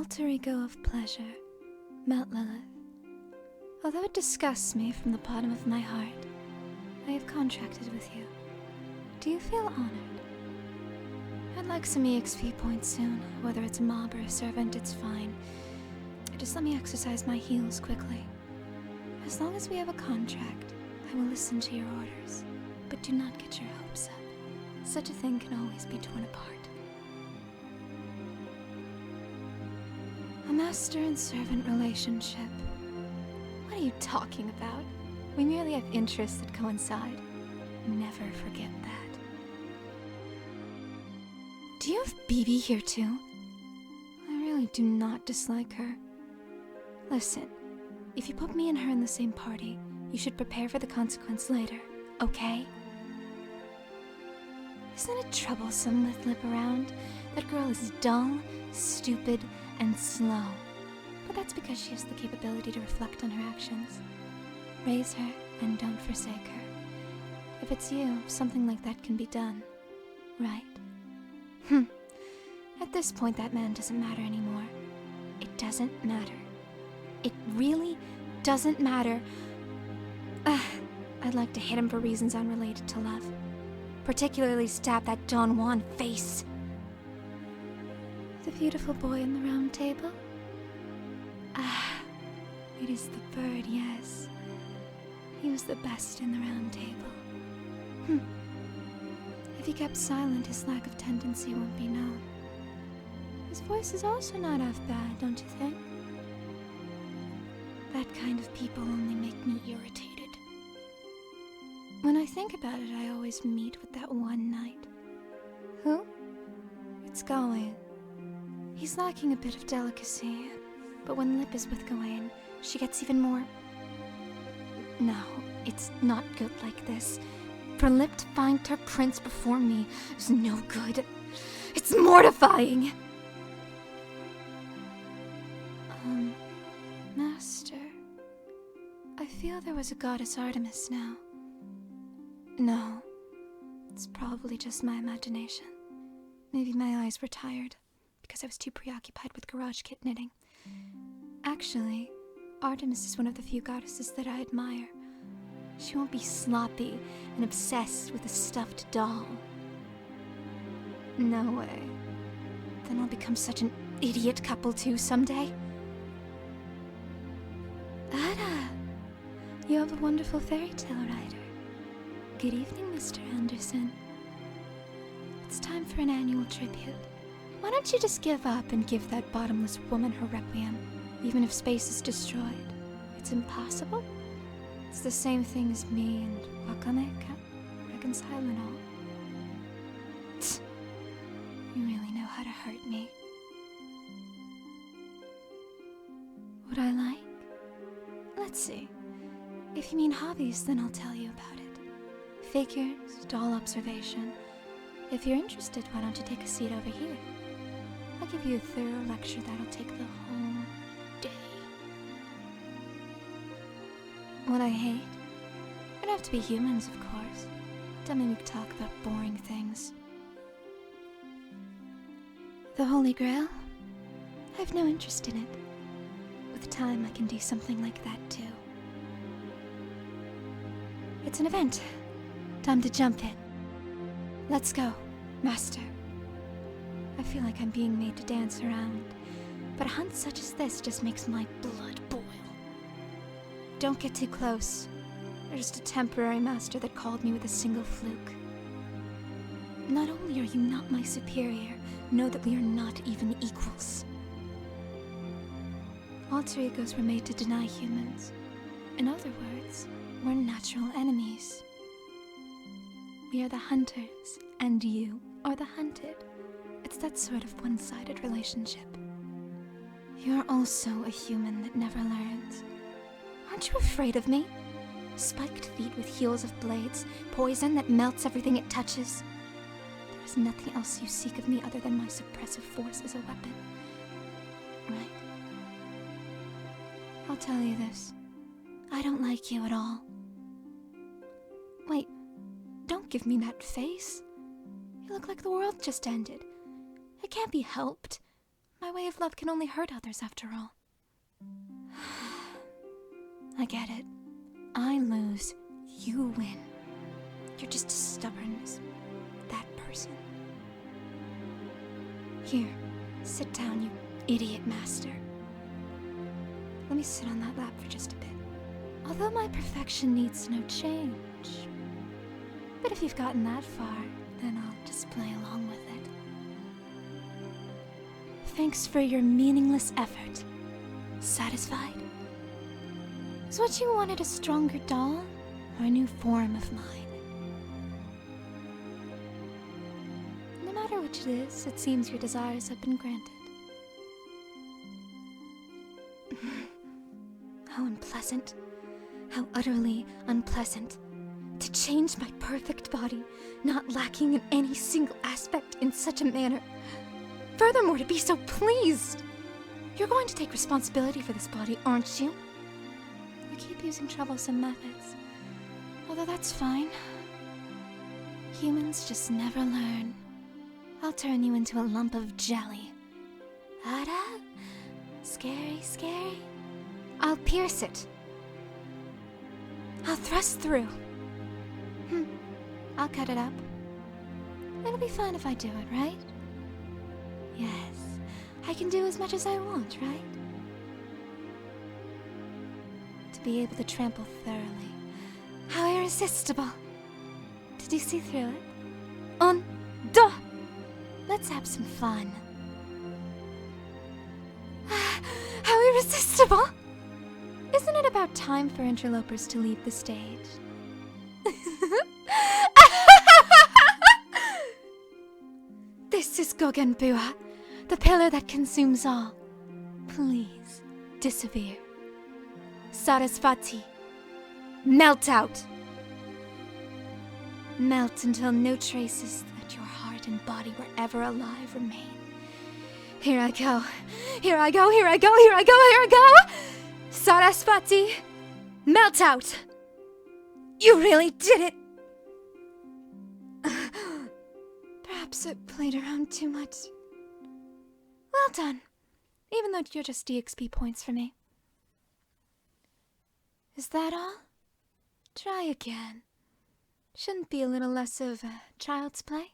Alter ego of pleasure, Meltlilith. Although it disgusts me from the bottom of my heart, I have contracted with you. Do you feel honored? I'd like some EXP points soon. Whether it's a mob or a servant, it's fine. Just let me exercise my heels quickly. As long as we have a contract, I will listen to your orders. But do not get your hopes up. Such a thing can always be torn apart. A master and servant relationship. What are you talking about? We merely have interests that coincide. Never forget that. Do you have BB here too? I really do not dislike her. Listen, if you put me and her in the same party, you should prepare for the consequence later, okay? Isn't it troublesome with Lip around? That girl is dull, stupid, and slow. But that's because she has the capability to reflect on her actions. Raise her and don't forsake her. If it's you, something like that can be done, right? At this point, that man doesn't matter anymore. It doesn't matter. It really doesn't matter. I'd like to hit him for reasons unrelated to love. Particularly stab that Don Juan face. The beautiful boy in the round table? It is the bird, yes. He was the best in the round table. If he kept silent, his lack of tendency won't be known. His voice is also not half bad, don't you think? That kind of people only make me irritated. When I think about it, I always meet with that one knight. Who? It's Gawain. He's lacking a bit of delicacy, but when Lip is with Gawain, she gets even more... No, it's not good like this. For Lip to find her prince before me is no good. It's mortifying! Master... I feel there was a goddess Artemis now. No, it's probably just my imagination. Maybe my eyes were tired, because I was too preoccupied with garage kit knitting. Actually, Artemis is one of the few goddesses that I admire. She won't be sloppy and obsessed with a stuffed doll. No way. Then I'll become such an idiot couple too someday. Ada! You have a wonderful fairy tale writer. Good evening, Mr. Anderson. It's time for an annual tribute. Why don't you just give up and give that bottomless woman her requiem, even if space is destroyed? It's impossible? It's the same thing as me and Wakame can't reconcile and all. Tch, you really know how to hurt me. Would I like? Let's see. If you mean hobbies, then I'll tell you about it. Figures, doll observation. If you're interested, why don't you take a seat over here? I'll give you a thorough lecture that'll take the whole day. What I hate? It'd have to be humans, of course. Don't make me talk about boring things. The Holy Grail? I've no interest in it. With time, I can do something like that, too. It's an event. Time to jump in. Let's go, Master. I feel like I'm being made to dance around, but a hunt such as this just makes my blood boil. Don't get too close. You're just a temporary master that called me with a single fluke. Not only are you not my superior, know that we are not even equals. Alter egos were made to deny humans. In other words, we're natural enemies. We are the hunters, and you are the hunted. It's that sort of one-sided relationship. You're also a human that never learns. Aren't you afraid of me? Spiked feet with heels of blades, poison that melts everything it touches. There is nothing else you seek of me other than my suppressive force as a weapon. Right? I'll tell you this. I don't like you at all. Wait, don't give me that face. You look like the world just ended. It can't be helped. My way of love can only hurt others after all. I get it. I lose, you win. You're just a stubbornness. That person. Here, sit down, you idiot master. Let me sit on that lap for just a bit. Although my perfection needs no change. But if you've gotten that far, then I'll just play along with it. Thanks for your meaningless effort. Satisfied? Is what you wanted a stronger doll, or a new form of mine? No matter which it is, it seems your desires have been granted. How unpleasant. How utterly unpleasant. To change my perfect body, not lacking in any single aspect in such a manner. Furthermore, to be so pleased. You're going to take responsibility for this body, aren't you? You keep using troublesome methods. Although that's fine. Humans just never learn. I'll turn you into a lump of jelly. Ta-da! Scary, scary. I'll pierce it. I'll thrust through. I'll cut it up. It'll be fun if I do it, right? Yes, I can do as much as I want, right? To be able to trample thoroughly. How irresistible! Did you see through it? Un, deux! Let's have some fun. How irresistible! Isn't it about time for interlopers to leave the stage? This is Gogenbua, the pillar that consumes all. Please, disappear. Sarasvati, melt out. Melt until no traces that your heart and body were ever alive remain. Here I go. Here I go, here I go, here I go, here I go! Sarasvati, melt out! You really did it! Perhaps it played around too much. Well done, even though you're just DXP points for me. Is that all? Try again. Shouldn't be a little less of a child's play?